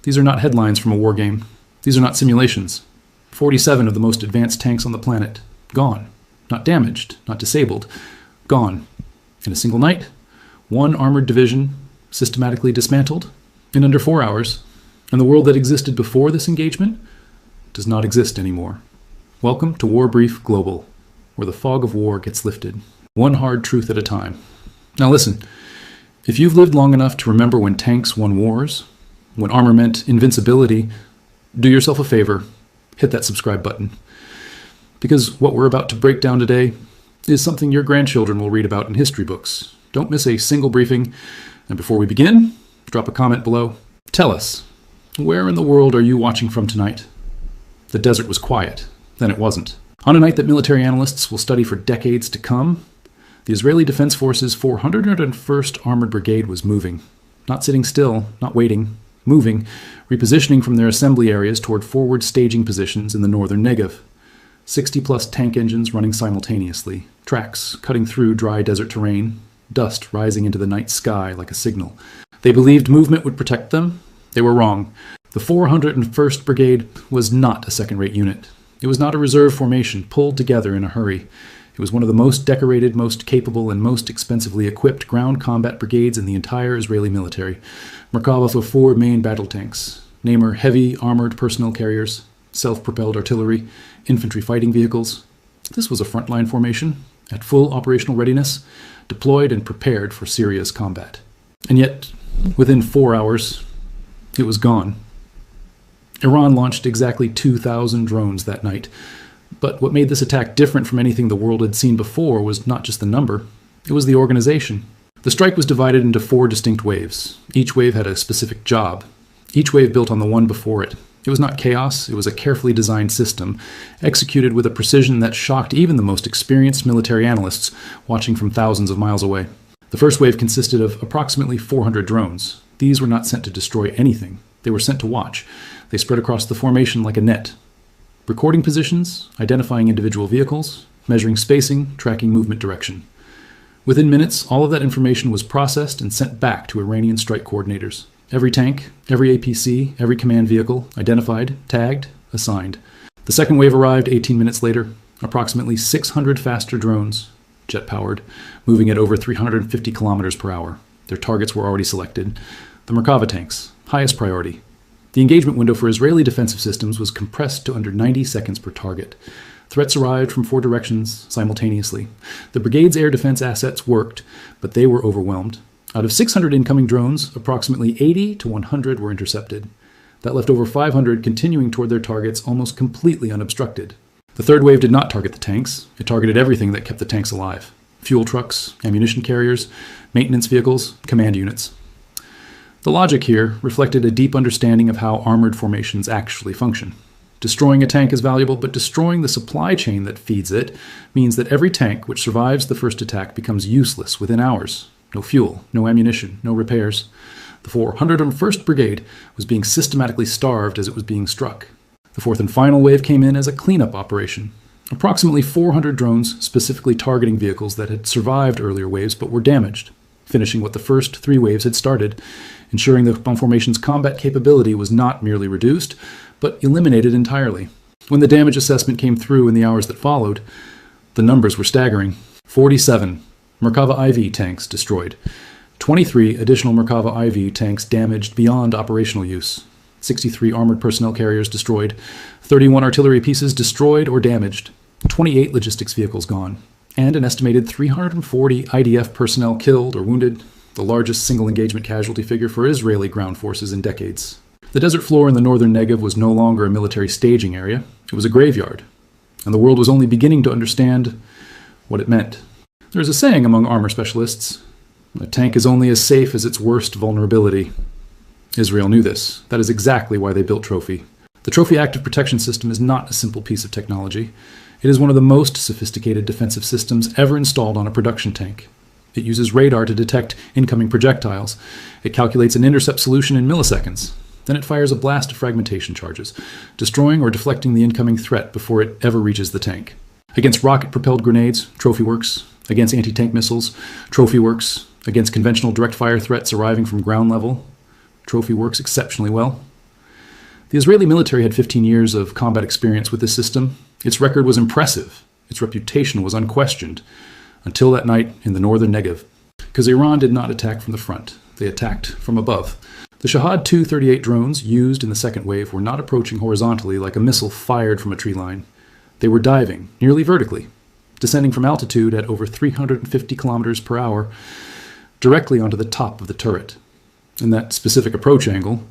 These are not headlines from a war game. These are not simulations. 47 of the most advanced tanks on the planet. Gone. Not damaged, not disabled. Gone. In a single night, one armored division systematically dismantled in under 4 hours, and the world that existed before this engagement does not exist anymore. Welcome to War Brief Global, where the fog of war gets lifted, one hard truth at a time. Now listen, if you've lived long enough to remember when tanks won wars, when armor meant invincibility, do yourself a favor, hit that subscribe button. Because what we're about to break down today is something your grandchildren will read about in history books. Don't miss a single briefing. And before we begin, drop a comment below. Tell us, where in the world are you watching from tonight? The desert was quiet. Then it wasn't. On a night that military analysts will study for decades to come, the Israeli Defense Forces' 401st Armored Brigade was moving. Not sitting still, not waiting, moving, repositioning from their assembly areas toward forward staging positions in the northern Negev. 60-plus tank engines running simultaneously, tracks cutting through dry desert terrain, dust rising into the night sky like a signal. They believed movement would protect them. They were wrong. The 401st Brigade was not a second-rate unit. It was not a reserve formation pulled together in a hurry. It was one of the most decorated, most capable, and most expensively equipped ground combat brigades in the entire Israeli military. Merkava for 4 main battle tanks, namer heavy armored personnel carriers, self-propelled artillery, infantry fighting vehicles. This was a frontline formation, at full operational readiness, deployed and prepared for serious combat. And yet, within 4 hours, it was gone. Iran launched exactly 2,000 drones that night. But what made this attack different from anything the world had seen before was not just the number, it was the organization. The strike was divided into 4 distinct waves. Each wave had a specific job. Each wave built on the one before it. It was not chaos, it was a carefully designed system, executed with a precision that shocked even the most experienced military analysts watching from thousands of miles away. The first wave consisted of approximately 400 drones. These were not sent to destroy anything. They were sent to watch. They spread across the formation like a net, recording positions, identifying individual vehicles, measuring spacing, tracking movement direction. Within minutes, all of that information was processed and sent back to Iranian strike coordinators. Every tank, every APC, every command vehicle, identified, tagged, assigned. The second wave arrived 18 minutes later, approximately 600 faster drones, jet-powered, moving at over 350 kilometers per hour. Their targets were already selected. The Merkava tanks, highest priority. The engagement window for Israeli defensive systems was compressed to under 90 seconds per target. Threats arrived from 4 directions simultaneously. The brigade's air defense assets worked, but they were overwhelmed. Out of 600 incoming drones, approximately 80 to 100 were intercepted. That left over 500 continuing toward their targets almost completely unobstructed. The third wave did not target the tanks. It targeted everything that kept the tanks alive. Fuel trucks, ammunition carriers, maintenance vehicles, command units. The logic here reflected a deep understanding of how armored formations actually function. Destroying a tank is valuable, but destroying the supply chain that feeds it means that every tank which survives the first attack becomes useless within hours. No fuel, no ammunition, no repairs. The 401st Brigade was being systematically starved as it was being struck. The fourth and final wave came in as a cleanup operation. Approximately 400 drones specifically targeting vehicles that had survived earlier waves but were damaged, finishing what the first 3 waves had started, ensuring the formation's combat capability was not merely reduced, but eliminated entirely. When the damage assessment came through in the hours that followed, the numbers were staggering. 47 Merkava IV tanks destroyed. 23 additional Merkava IV tanks damaged beyond operational use. 63 armored personnel carriers destroyed. 31 artillery pieces destroyed or damaged. 28 logistics vehicles gone. And an estimated 340 IDF personnel killed or wounded, the largest single engagement casualty figure for Israeli ground forces in decades. The desert floor in the northern Negev was no longer a military staging area. It was a graveyard. And the world was only beginning to understand what it meant. There's a saying among armor specialists, a tank is only as safe as its worst vulnerability. Israel knew this. That is exactly why they built Trophy. The Trophy Active Protection System is not a simple piece of technology. It is one of the most sophisticated defensive systems ever installed on a production tank. It uses radar to detect incoming projectiles. It calculates an intercept solution in milliseconds. Then it fires a blast of fragmentation charges, destroying or deflecting the incoming threat before it ever reaches the tank. Against rocket-propelled grenades, Trophy works. Against anti-tank missiles, Trophy works. Against conventional direct-fire threats arriving from ground level, Trophy works exceptionally well. The Israeli military had 15 years of combat experience with this system. Its record was impressive. Its reputation was unquestioned. Until that night in the northern Negev. Because Iran did not attack from the front. They attacked from above. The Shahad 238 drones used in the second wave were not approaching horizontally like a missile fired from a tree line. They were diving, nearly vertically, descending from altitude at over 350 kilometers per hour, directly onto the top of the turret. And that specific approach angle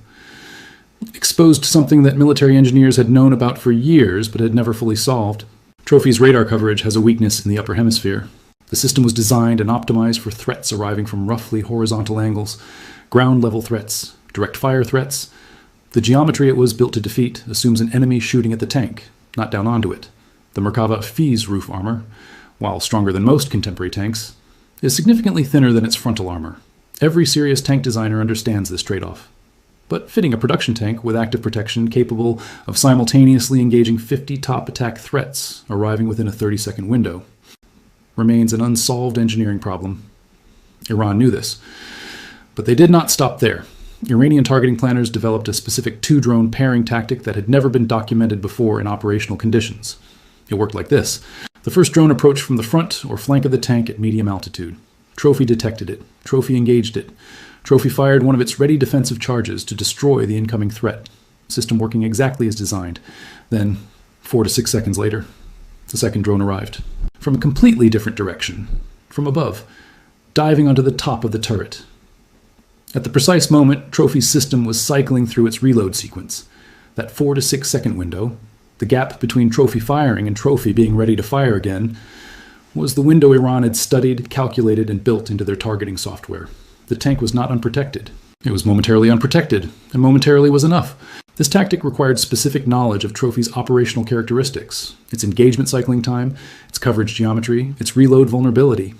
exposed something that military engineers had known about for years but had never fully solved. Trophy's radar coverage has a weakness in the upper hemisphere. The system was designed and optimized for threats arriving from roughly horizontal angles, ground-level threats, direct fire threats. The geometry it was built to defeat assumes an enemy shooting at the tank, not down onto it. The Merkava F's roof armor, while stronger than most contemporary tanks, is significantly thinner than its frontal armor. Every serious tank designer understands this trade-off. But fitting a production tank with active protection capable of simultaneously engaging 50 top attack threats arriving within a 30-second window remains an unsolved engineering problem. Iran knew this. But they did not stop there. Iranian targeting planners developed a specific two-drone pairing tactic that had never been documented before in operational conditions. It worked like this. The first drone approached from the front or flank of the tank at medium altitude. Trophy detected it. Trophy engaged it. Trophy fired one of its ready defensive charges to destroy the incoming threat. System working exactly as designed. Then, 4 to 6 seconds later, the second drone arrived. From a completely different direction. From above. Diving onto the top of the turret. At the precise moment, Trophy's system was cycling through its reload sequence. That 4 to 6 second window, the gap between Trophy firing and Trophy being ready to fire again, was the window Iran had studied, calculated, and built into their targeting software. The tank was not unprotected. It was momentarily unprotected, and momentarily was enough. This tactic required specific knowledge of Trophy's operational characteristics, its engagement cycling time, its coverage geometry, its reload vulnerability.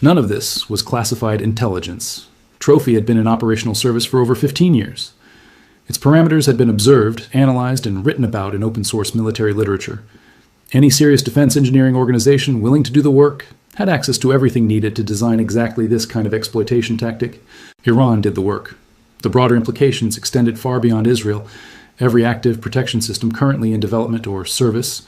None of this was classified intelligence. Trophy had been in operational service for over 15 years. Its parameters had been observed, analyzed, and written about in open-source military literature. Any serious defense engineering organization willing to do the work had access to everything needed to design exactly this kind of exploitation tactic. Iran did the work. The broader implications extended far beyond Israel. Every active protection system currently in development or service,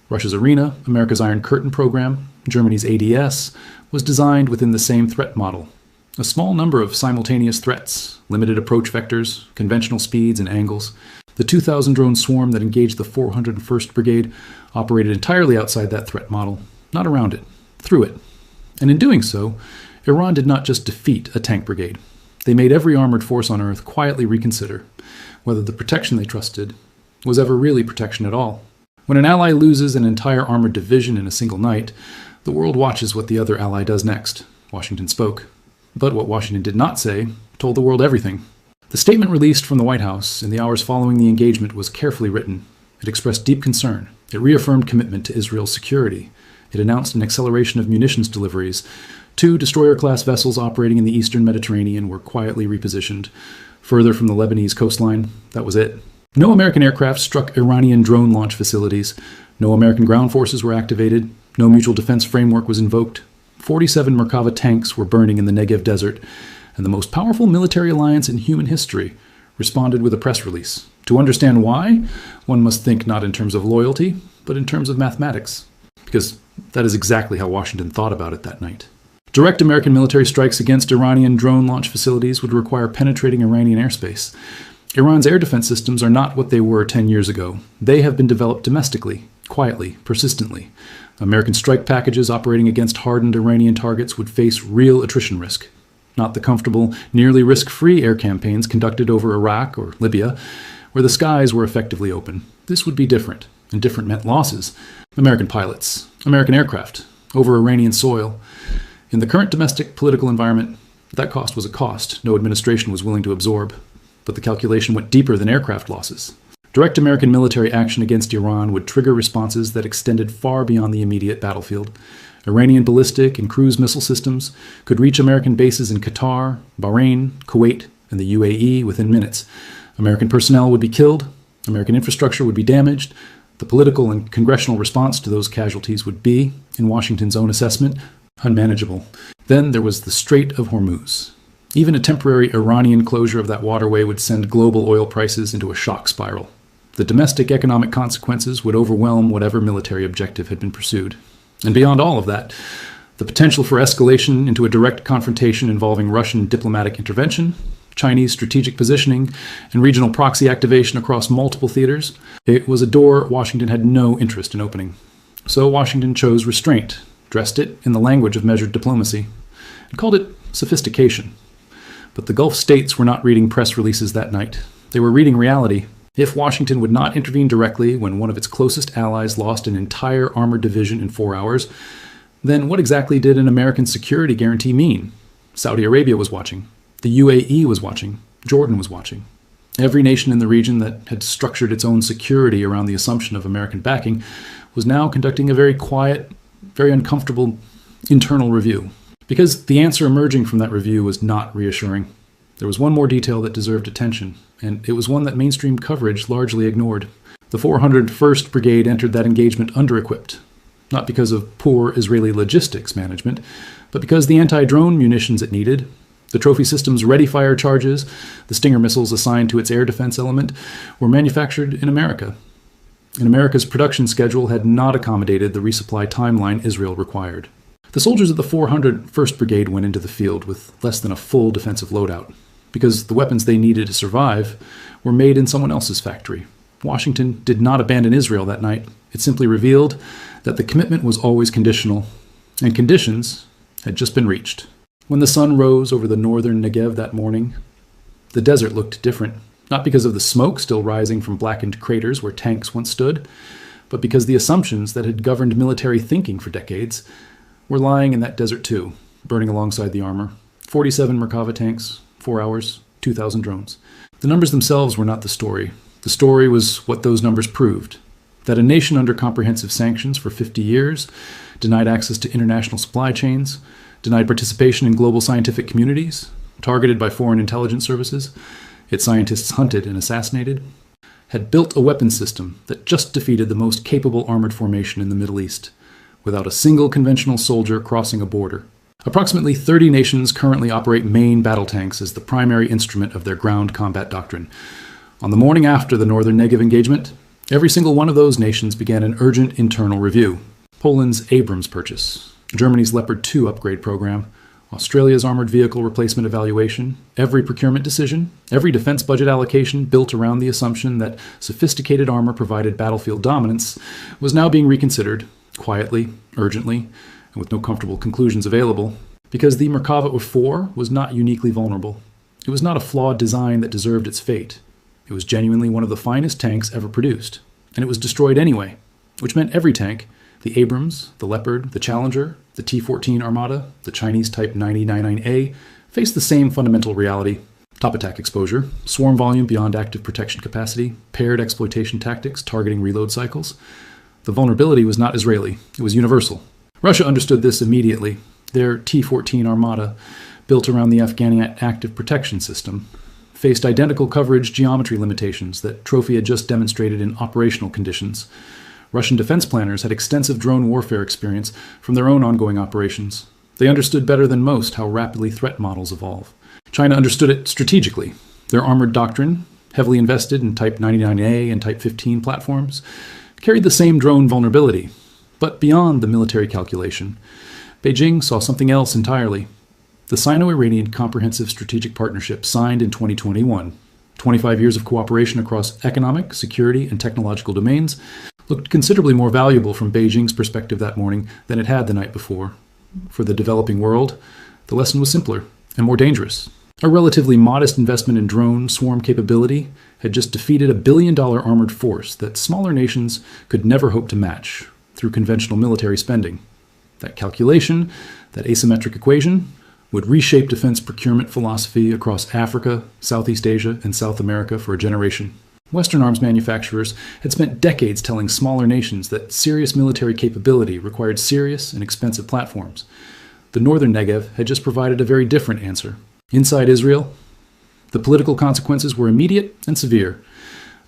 Russia's Arena, America's Iron Curtain program, Germany's ADS, was designed within the same threat model. A small number of simultaneous threats, limited approach vectors, conventional speeds and angles. The 2,000-drone swarm that engaged the 401st Brigade operated entirely outside that threat model, not around it, through it. And in doing so, Iran did not just defeat a tank brigade. They made every armored force on Earth quietly reconsider whether the protection they trusted was ever really protection at all. When an ally loses an entire armored division in a single night, the world watches what the other ally does next. Washington spoke. But what Washington did not say told the world everything. The statement released from the White House in the hours following the engagement was carefully written. It expressed deep concern. It reaffirmed commitment to Israel's security. It announced an acceleration of munitions deliveries. 2 destroyer-class vessels operating in the eastern Mediterranean were quietly repositioned. Further from the Lebanese coastline, that was it. No American aircraft struck Iranian drone launch facilities. No American ground forces were activated. No mutual defense framework was invoked. 47 Merkava tanks were burning in the Negev desert, and the most powerful military alliance in human history responded with a press release. To understand why, one must think not in terms of loyalty, but in terms of mathematics. Because that is exactly how Washington thought about it that night. Direct American military strikes against Iranian drone launch facilities would require penetrating Iranian airspace. Iran's air defense systems are not what they were 10 years ago. They have been developed domestically, quietly, persistently. American strike packages operating against hardened Iranian targets would face real attrition risk, not the comfortable, nearly risk-free air campaigns conducted over Iraq or Libya, where the skies were effectively open. This would be different, and different meant losses. American pilots, American aircraft, over Iranian soil. In the current domestic political environment, that cost was a cost no administration was willing to absorb. But the calculation went deeper than aircraft losses. Direct American military action against Iran would trigger responses that extended far beyond the immediate battlefield. Iranian ballistic and cruise missile systems could reach American bases in Qatar, Bahrain, Kuwait, and the UAE within minutes. American personnel would be killed. American infrastructure would be damaged. The political and congressional response to those casualties would be, in Washington's own assessment, unmanageable. Then there was the Strait of Hormuz. Even a temporary Iranian closure of that waterway would send global oil prices into a shock spiral. The domestic economic consequences would overwhelm whatever military objective had been pursued. And beyond all of that, the potential for escalation into a direct confrontation involving Russian diplomatic intervention, Chinese strategic positioning, and regional proxy activation across multiple theaters, it was a door Washington had no interest in opening. So Washington chose restraint, dressed it in the language of measured diplomacy, and called it sophistication. But the Gulf states were not reading press releases that night. They were reading reality. If Washington would not intervene directly when one of its closest allies lost an entire armored division in 4 hours, then what exactly did an American security guarantee mean? Saudi Arabia was watching. The UAE was watching. Jordan was watching. Every nation in the region that had structured its own security around the assumption of American backing was now conducting a very quiet, very uncomfortable internal review. Because the answer emerging from that review was not reassuring. There was one more detail that deserved attention, and it was one that mainstream coverage largely ignored. The 401st Brigade entered that engagement under-equipped, not because of poor Israeli logistics management, but because the anti-drone munitions it needed, the trophy system's ready-fire charges, the Stinger missiles assigned to its air defense element, were manufactured in America. And America's production schedule had not accommodated the resupply timeline Israel required. The soldiers of the 401st Brigade went into the field with less than a full defensive loadout, because the weapons they needed to survive were made in someone else's factory. Washington did not abandon Israel that night. It simply revealed that the commitment was always conditional, and conditions had just been reached. When the sun rose over the northern Negev that morning, the desert looked different, not because of the smoke still rising from blackened craters where tanks once stood, but because the assumptions that had governed military thinking for decades were lying in that desert too, burning alongside the armor. 47 Merkava tanks, 4 hours, 2,000 drones. The numbers themselves were not the story. The story was what those numbers proved. That a nation under comprehensive sanctions for 50 years, denied access to international supply chains, denied participation in global scientific communities, targeted by foreign intelligence services, its scientists hunted and assassinated, had built a weapons system that just defeated the most capable armored formation in the Middle East, without a single conventional soldier crossing a border. Approximately 30 nations currently operate main battle tanks as the primary instrument of their ground combat doctrine. On the morning after the northern Negev engagement, every single one of those nations began an urgent internal review. Poland's Abrams purchase, Germany's Leopard 2 upgrade program, Australia's armored vehicle replacement evaluation, every procurement decision, every defense budget allocation built around the assumption that sophisticated armor provided battlefield dominance was now being reconsidered, quietly, urgently, and with no comfortable conclusions available, because the Merkava 4 was not uniquely vulnerable. It was not a flawed design that deserved its fate. It was genuinely one of the finest tanks ever produced, and it was destroyed anyway, which meant every tank, the Abrams, the Leopard, the Challenger, the T-14 Armada, the Chinese Type 9099A, faced the same fundamental reality. Top attack exposure, swarm volume beyond active protection capacity, paired exploitation tactics targeting reload cycles. The vulnerability was not Israeli, it was universal. Russia understood this immediately. Their T-14 Armada, built around the Afghani active protection system, faced identical coverage geometry limitations that Trophy had just demonstrated in operational conditions. Russian defense planners had extensive drone warfare experience from their own ongoing operations. They understood better than most how rapidly threat models evolve. China understood it strategically. Their armored doctrine, heavily invested in Type 99A and Type 15 platforms, carried the same drone vulnerability. But beyond the military calculation, Beijing saw something else entirely. The Sino-Iranian Comprehensive Strategic Partnership signed in 2021, 25 years of cooperation across economic, security, and technological domains, looked considerably more valuable from Beijing's perspective that morning than it had the night before. For the developing world, the lesson was simpler and more dangerous. A relatively modest investment in drone swarm capability had just defeated $1 billion armored force that smaller nations could never hope to match through conventional military spending. That calculation, that asymmetric equation, would reshape defense procurement philosophy across Africa, Southeast Asia, and South America for a generation. Western arms manufacturers had spent decades telling smaller nations that serious military capability required serious and expensive platforms. The northern Negev had just provided a very different answer. Inside Israel, the political consequences were immediate and severe.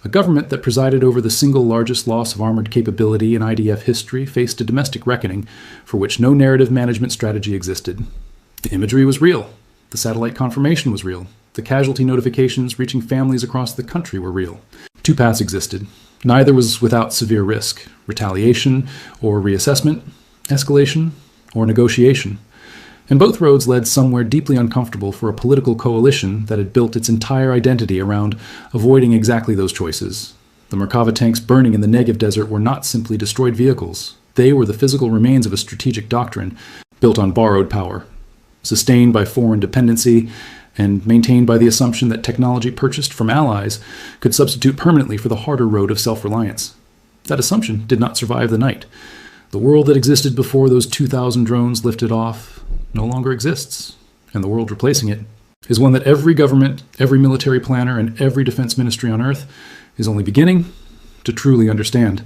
A government that presided over the single largest loss of armored capability in IDF history faced a domestic reckoning for which no narrative management strategy existed. The imagery was real. The satellite confirmation was real. The casualty notifications reaching families across the country were real. Two paths existed. Neither was without severe risk: retaliation or reassessment, escalation or negotiation. And both roads led somewhere deeply uncomfortable for a political coalition that had built its entire identity around avoiding exactly those choices. The Merkava tanks burning in the Negev desert were not simply destroyed vehicles. They were the physical remains of a strategic doctrine built on borrowed power, sustained by foreign dependency, and maintained by the assumption that technology purchased from allies could substitute permanently for the harder road of self-reliance. That assumption did not survive the night. The world that existed before those 2,000 drones lifted off no longer exists, and the world replacing it is one that every government, every military planner, and every defense ministry on Earth is only beginning to truly understand.